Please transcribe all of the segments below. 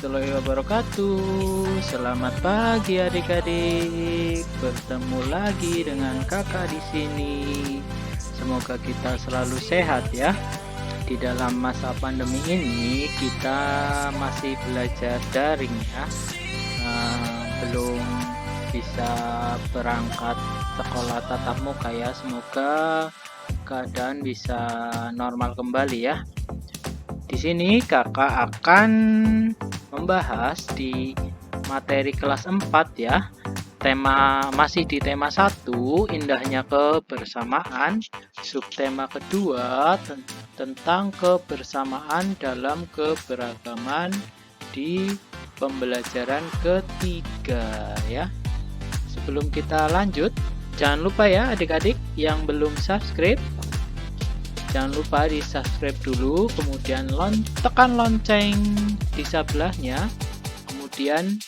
warahmatullahi wabarakatuh. Selamat pagi adik-adik. Bertemu lagi dengan kakak di sini. Semoga kita selalu sehat ya. Di dalam masa pandemi ini kita masih belajar daring ya. Belum bisa berangkat sekolah tatap muka ya. Semoga keadaan bisa normal kembali ya. Di sini kakak akan membahas di materi kelas 4 ya. Masih di tema 1, indahnya kebersamaan. Subtema kedua tentang kebersamaan dalam keberagaman di pembelajaran ketiga ya. Sebelum kita lanjut, jangan lupa ya adik-adik yang belum subscribe, jangan lupa di subscribe dulu, kemudian tekan lonceng di sebelahnya, kemudian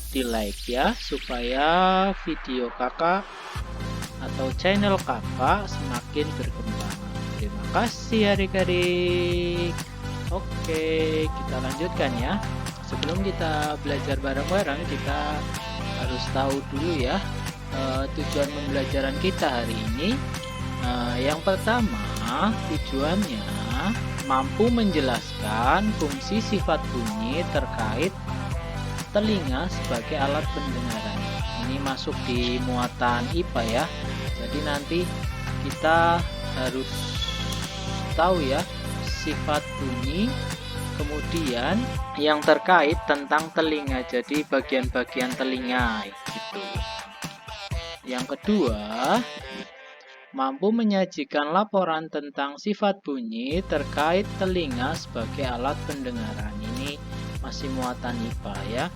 di like ya, supaya video kakak atau channel kakak semakin berkembang. Terima kasih adik-adik. Oke, kita lanjutkan ya. Sebelum kita belajar bareng-bareng, kita harus tahu dulu ya tujuan pembelajaran kita hari ini. Yang pertama, tujuannya mampu menjelaskan fungsi sifat bunyi terkait telinga sebagai alat pendengaran. Ini masuk di muatan IPA ya. Jadi nanti kita harus tahu ya sifat bunyi, kemudian yang terkait tentang telinga. Jadi bagian-bagian telinga gitu. Yang kedua, mampu menyajikan laporan tentang sifat bunyi terkait telinga sebagai alat pendengaran. Ini masih muatan IPA ya.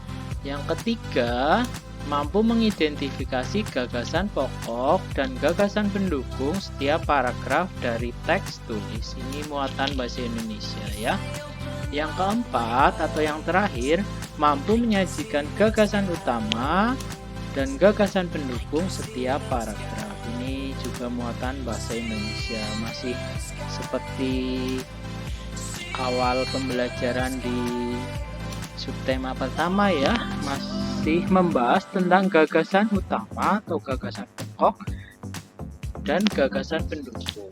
Yang ketiga, mampu mengidentifikasi gagasan pokok dan gagasan pendukung setiap paragraf dari teks tulis. Ini muatan bahasa Indonesia ya. Yang keempat atau yang terakhir, mampu menyajikan gagasan utama dan gagasan pendukung setiap paragraf. Ini juga muatan bahasa Indonesia, masih seperti awal pembelajaran di subtema pertama ya, masih membahas tentang gagasan utama atau gagasan pokok dan gagasan pendukung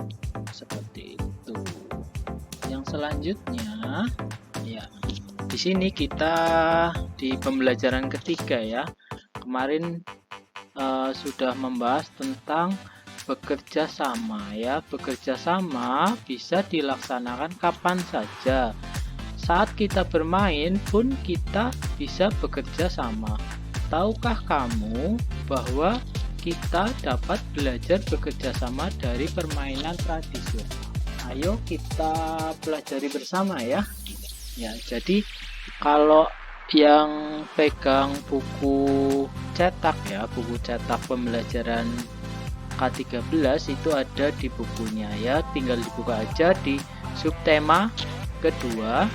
seperti itu. Yang selanjutnya ya, di sini kita di pembelajaran ketiga ya. Kemarin sudah membahas tentang bekerja sama ya. Bekerja sama bisa dilaksanakan kapan saja. Saat kita bermain pun kita bisa bekerja sama. Tahukah kamu bahwa kita dapat belajar bekerja sama dari permainan tradisional? Ayo kita pelajari bersama ya. Ya, jadi kalau yang pegang buku cetak ya, buku cetak pembelajaran K13 itu ada di bukunya ya, tinggal dibuka aja di subtema kedua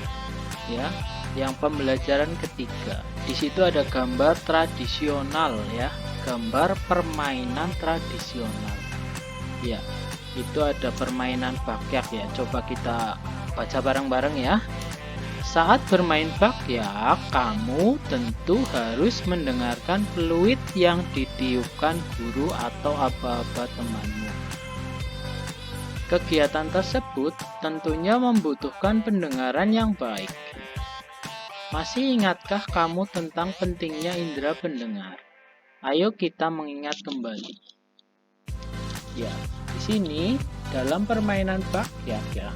ya, yang pembelajaran ketiga. Di situ ada gambar tradisional ya, gambar permainan tradisional ya. Itu ada permainan bakyak ya, coba kita baca bareng-bareng ya. Saat bermain bakyak, kamu tentu harus mendengarkan peluit yang ditiupkan guru atau aba-aba temanmu. Kegiatan tersebut tentunya membutuhkan pendengaran yang baik. Masih ingatkah kamu tentang pentingnya indera pendengar? Ayo kita mengingat kembali. Ya, di sini dalam permainan bakyak ya,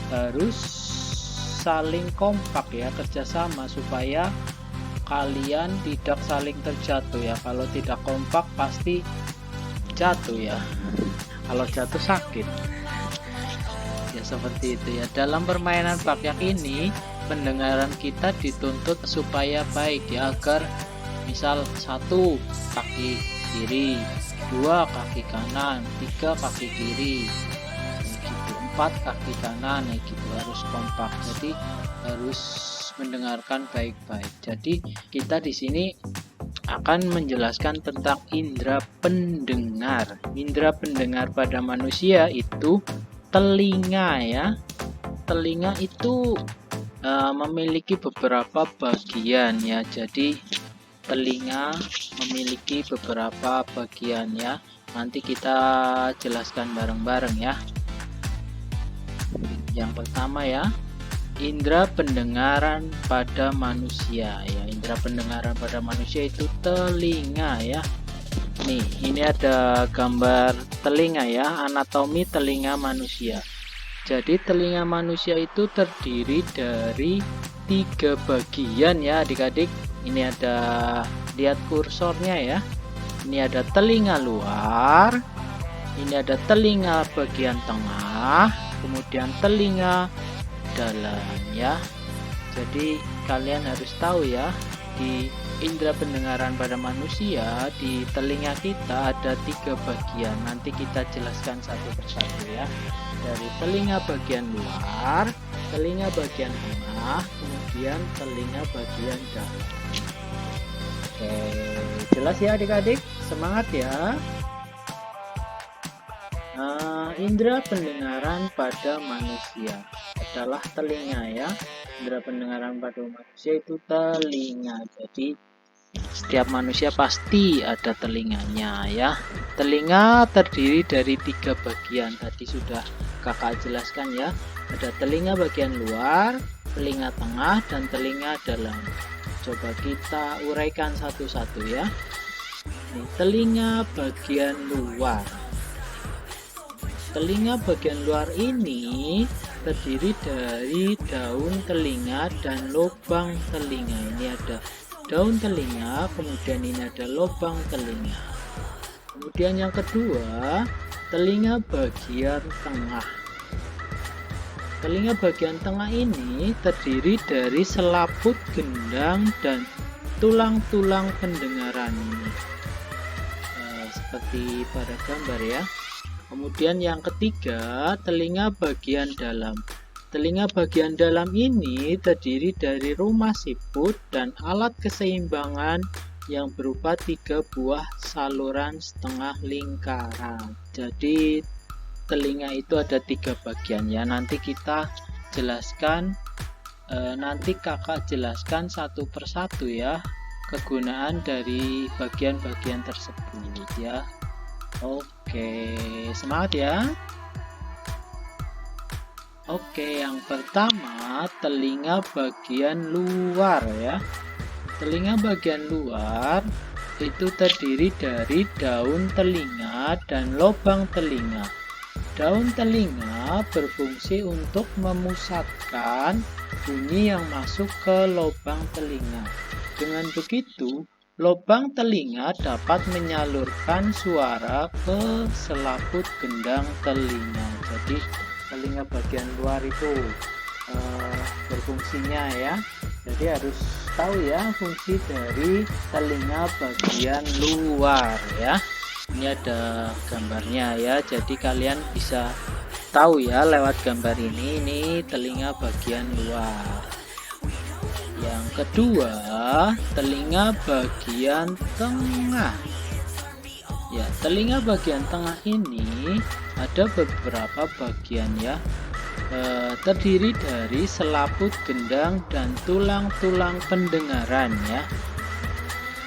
harus saling kompak ya, kerjasama supaya kalian tidak saling terjatuh ya. Kalau tidak kompak pasti jatuh ya, kalau jatuh sakit ya, seperti itu ya. Dalam permainan bakyak ini pendengaran kita dituntut supaya baik ya, agar misal 1 kaki kiri, 2 kaki kanan, 3 kaki kiri, 4 kaki kanan gitu, harus kompak. Jadi harus mendengarkan baik-baik. Jadi kita di sini akan menjelaskan tentang indera pendengar. Indera pendengar pada manusia itu telinga ya. Telinga itu memiliki beberapa bagian ya. Jadi telinga memiliki beberapa bagian ya. Nanti kita jelaskan bareng-bareng ya. Yang pertama ya, indera pendengaran pada manusia ya. Indera pendengaran pada manusia itu telinga ya. Nih, ini ada gambar telinga ya, anatomi telinga manusia. Jadi telinga manusia itu terdiri dari 3 bagian ya adik-adik. Ini ada, lihat kursornya ya. Ini ada telinga luar, ini ada telinga bagian tengah, kemudian telinga dalam ya. Jadi kalian harus tahu ya, di indera pendengaran pada manusia, di telinga kita ada 3 bagian. Nanti kita jelaskan satu persatu ya. Dari telinga bagian luar, telinga bagian tengah, kemudian telinga bagian dalam. Oke, jelas ya adik-adik? Semangat ya. Indera pendengaran pada manusia adalah telinga ya. Indera pendengaran pada manusia itu telinga. Jadi setiap manusia pasti ada telinganya ya. Telinga terdiri dari 3 bagian. Tadi sudah kakak jelaskan ya. Ada telinga bagian luar, telinga tengah, dan telinga dalam. Coba kita uraikan satu-satu ya. Ini, telinga bagian luar. Telinga bagian luar ini terdiri dari daun telinga dan lubang telinga. Ini ada daun telinga, kemudian ini ada lubang telinga. Kemudian yang kedua, telinga bagian tengah. Telinga bagian tengah ini terdiri dari selaput gendang dan tulang-tulang pendengaran ini. Seperti pada gambar ya. Kemudian yang ketiga, telinga bagian dalam. Telinga bagian dalam ini terdiri dari rumah siput dan alat keseimbangan yang berupa 3 buah saluran setengah lingkaran. Jadi telinga itu ada 3 bagian ya. Nanti kita jelaskan, nanti kakak jelaskan satu persatu ya, kegunaan dari bagian-bagian tersebut ya. Oke, semangat ya. Oke, yang pertama telinga bagian luar ya. Telinga bagian luar itu terdiri dari daun telinga dan lubang telinga. Daun telinga berfungsi untuk memusatkan bunyi yang masuk ke lubang telinga. Dengan begitu, lubang telinga dapat menyalurkan suara ke selaput gendang telinga. Jadi telinga bagian luar itu berfungsinya ya. Jadi harus tahu ya fungsi dari telinga bagian luar ya. Ini ada gambarnya ya. Jadi kalian bisa tahu ya lewat gambar ini telinga bagian luar. Yang kedua, telinga bagian tengah. Ya, telinga bagian tengah ini ada beberapa bagian ya. Terdiri dari selaput gendang dan tulang-tulang pendengaran ya.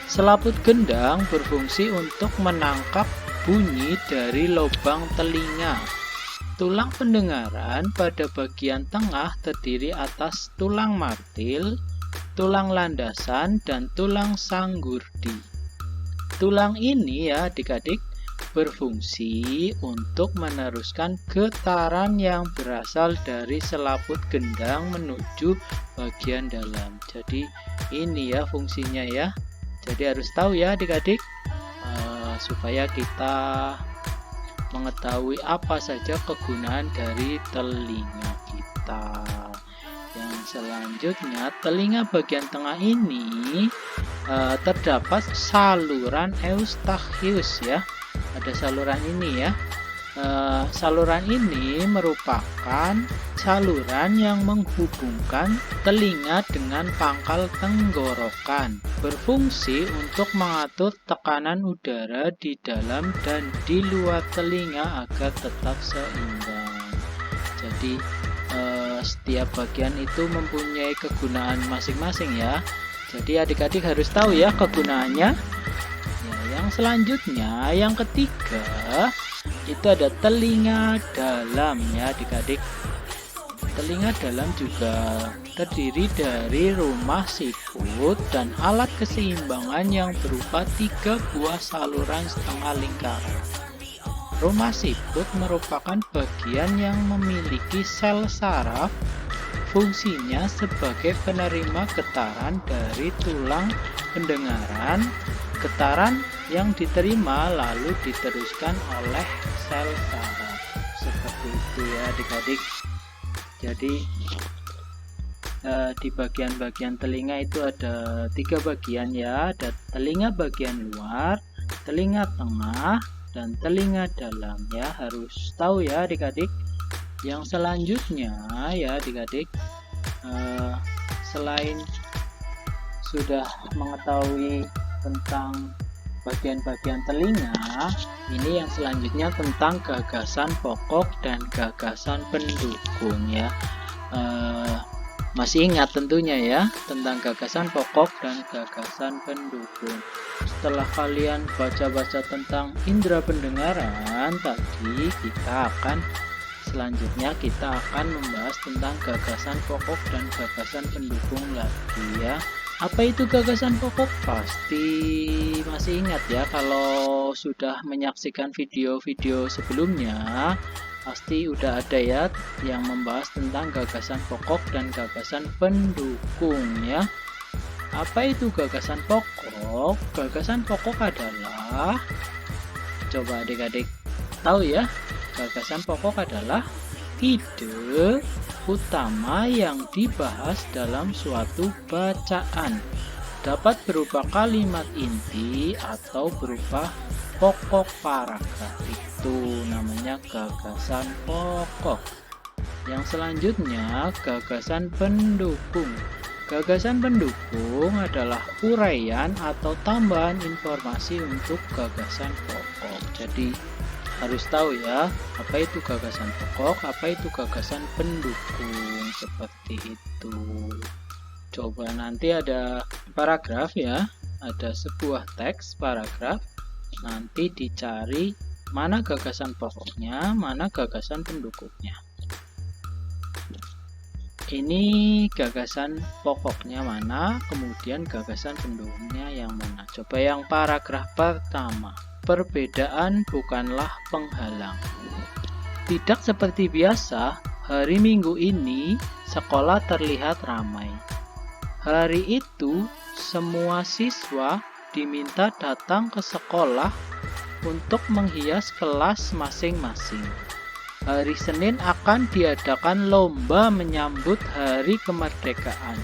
Selaput gendang berfungsi untuk menangkap bunyi dari lubang telinga. Tulang pendengaran pada bagian tengah terdiri atas tulang martil, tulang landasan, dan tulang sanggurdi. Tulang ini ya adik-adik berfungsi untuk meneruskan getaran yang berasal dari selaput gendang menuju bagian dalam. Jadi ini ya fungsinya ya. Jadi harus tahu ya adik-adik supaya kita mengetahui apa saja kegunaan dari telinga kita. Yang selanjutnya, telinga bagian tengah ini terdapat saluran eustachius ya. Ada saluran ini ya. Saluran ini merupakan saluran yang menghubungkan telinga dengan pangkal tenggorokan, berfungsi untuk mengatur tekanan udara di dalam dan di luar telinga agar tetap seimbang. Jadi setiap bagian itu mempunyai kegunaan masing-masing ya. Jadi adik-adik harus tahu ya kegunaannya. Ya, yang selanjutnya, yang ketiga, itu ada telinga dalam ya adik-adik. Telinga dalam juga terdiri dari rumah siput dan alat keseimbangan yang berupa 3 buah saluran setengah lingkaran. Rumah siput merupakan bagian yang memiliki sel saraf. Fungsinya sebagai penerima getaran dari tulang pendengaran. Getaran yang diterima lalu diteruskan oleh sel saraf. Seperti itu ya adik-adik. Jadi di bagian-bagian telinga itu ada 3 bagian ya. Ada telinga bagian luar, telinga tengah, dan telinga dalam ya. Harus tahu ya adik-adik. Yang selanjutnya ya adik-adik, selain sudah mengetahui tentang bagian-bagian telinga, ini yang selanjutnya tentang gagasan pokok dan gagasan pendukung ya. Masih ingat tentunya ya tentang gagasan pokok dan gagasan pendukung. Setelah kalian baca-baca tentang indera pendengaran tadi, selanjutnya kita akan membahas tentang gagasan pokok dan gagasan pendukung lagi ya. Apa itu gagasan pokok? Pasti masih ingat ya, kalau sudah menyaksikan video-video sebelumnya pasti udah ada ya yang membahas tentang gagasan pokok dan gagasan pendukung ya. Apa itu gagasan pokok? Gagasan pokok adalah, coba adik-adik tahu ya, gagasan pokok adalah ide utama yang dibahas dalam suatu bacaan. Dapat berupa kalimat inti atau berupa pokok paragraf. Itu namanya gagasan pokok. Yang selanjutnya gagasan pendukung. Gagasan pendukung adalah uraian atau tambahan informasi untuk gagasan pokok. Jadi harus tahu ya, apa itu gagasan pokok, apa itu gagasan pendukung, seperti itu. Coba nanti ada paragraf ya, ada sebuah teks paragraf, nanti dicari mana gagasan pokoknya, mana gagasan pendukungnya. Ini gagasan pokoknya mana, kemudian gagasan pendukungnya yang mana. Coba yang paragraf pertama. Perbedaan bukanlah penghalang. Tidak seperti biasa, hari Minggu ini sekolah terlihat ramai. Hari itu, semua siswa diminta datang ke sekolah untuk menghias kelas masing-masing. Hari Senin akan diadakan lomba menyambut Hari Kemerdekaan.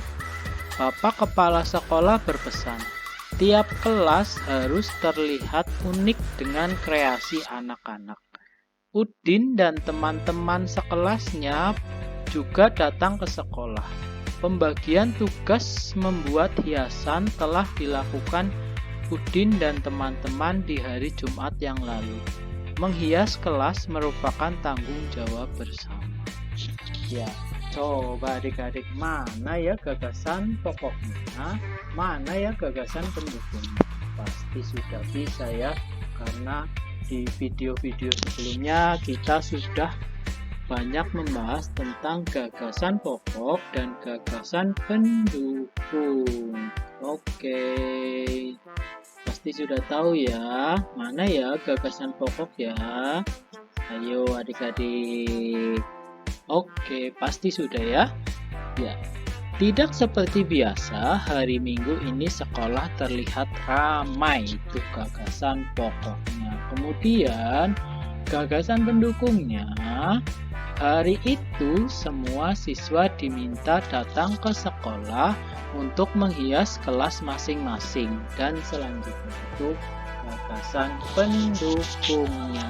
Bapak Kepala Sekolah berpesan, tiap kelas harus terlihat unik dengan kreasi anak-anak. Udin dan teman-teman sekelasnya juga datang ke sekolah. Pembagian tugas membuat hiasan telah dilakukan Udin dan teman-teman di hari Jumat yang lalu. Menghias kelas merupakan tanggung jawab bersama. Ya, coba adik-adik, mana ya gagasan pokoknya, mana ya gagasan pendukungnya? Pasti sudah bisa ya, karena di video-video sebelumnya kita sudah banyak membahas tentang gagasan pokok dan gagasan pendukung. Oke, pasti sudah tahu ya, mana ya gagasan pokok ya? Ayo adik-adik. Oke, pasti sudah ya. Ya, tidak seperti biasa, hari Minggu ini sekolah terlihat ramai. Itu gagasan pokoknya. Kemudian gagasan pendukungnya, hari itu semua siswa diminta datang ke sekolah untuk menghias kelas masing-masing. Dan selanjutnya itu gagasan pendukungnya.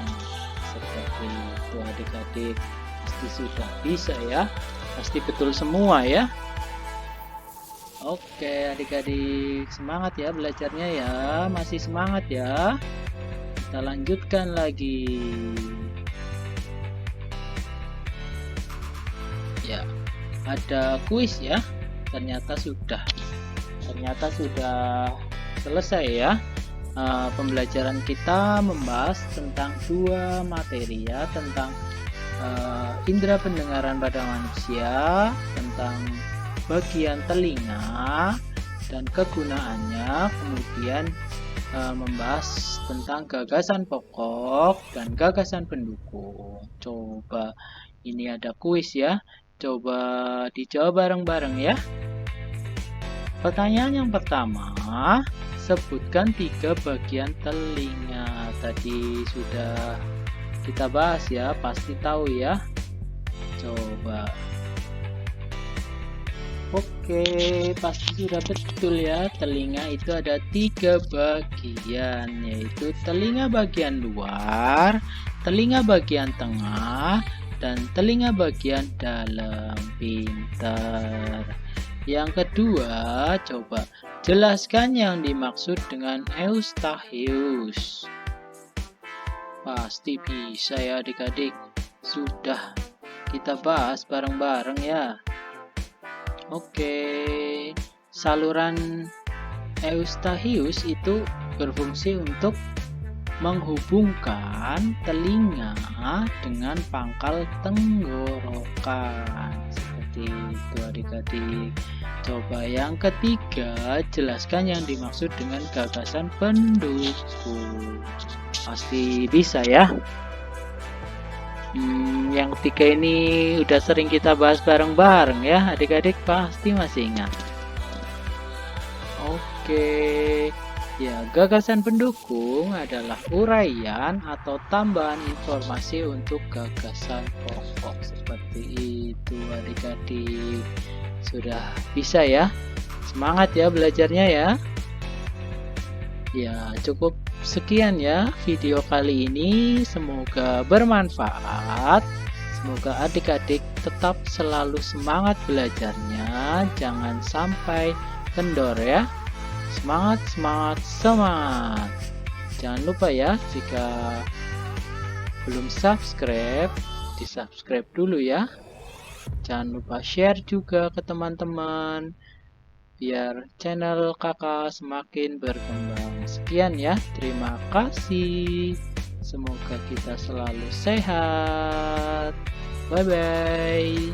Seperti itu adik-adik, pasti sudah bisa ya, pasti betul semua ya. Oke adik-adik, semangat ya belajarnya ya, masih semangat ya. Kita lanjutkan lagi. Ya, ada kuis ya. Ternyata sudah selesai ya. Pembelajaran kita membahas tentang dua materi ya, tentang indera pendengaran pada manusia, tentang bagian telinga dan kegunaannya, kemudian membahas tentang gagasan pokok dan gagasan pendukung. Coba ini ada kuis ya, coba dijawab bareng-bareng ya. Pertanyaan yang pertama, sebutkan 3 bagian telinga. Tadi sudah kita bahas ya, pasti tahu ya. Coba. Oke, pasti sudah betul ya. Telinga itu ada 3 bagian, yaitu telinga bagian luar, telinga bagian tengah, dan telinga bagian dalam. Pintar. Yang kedua, coba jelaskan yang dimaksud dengan eustachius. Pasti bisa ya adik-adik. Sudah kita bahas bareng-bareng ya. Oke, saluran eustachius itu berfungsi untuk menghubungkan telinga dengan pangkal tenggorokan. Seperti itu adik-adik. Coba yang ketiga, jelaskan yang dimaksud dengan gagasan pendukung. Pasti bisa ya. Yang ketiga ini udah sering kita bahas bareng-bareng ya, adik-adik pasti masih ingat. Oke, ya gagasan pendukung adalah uraian atau tambahan informasi untuk gagasan pokok. Seperti itu adik-adik. Sudah bisa ya? Semangat ya belajarnya ya. Ya, cukup sekian ya video kali ini. Semoga bermanfaat. Semoga adik-adik tetap selalu semangat belajarnya. Jangan sampai kendor ya. Semangat, semangat, semangat. Jangan lupa ya, jika belum subscribe, di-subscribe dulu ya. Jangan lupa share juga ke teman-teman, biar channel kakak semakin berkembang. Sekian ya, terima kasih. Semoga kita selalu sehat. Bye-bye.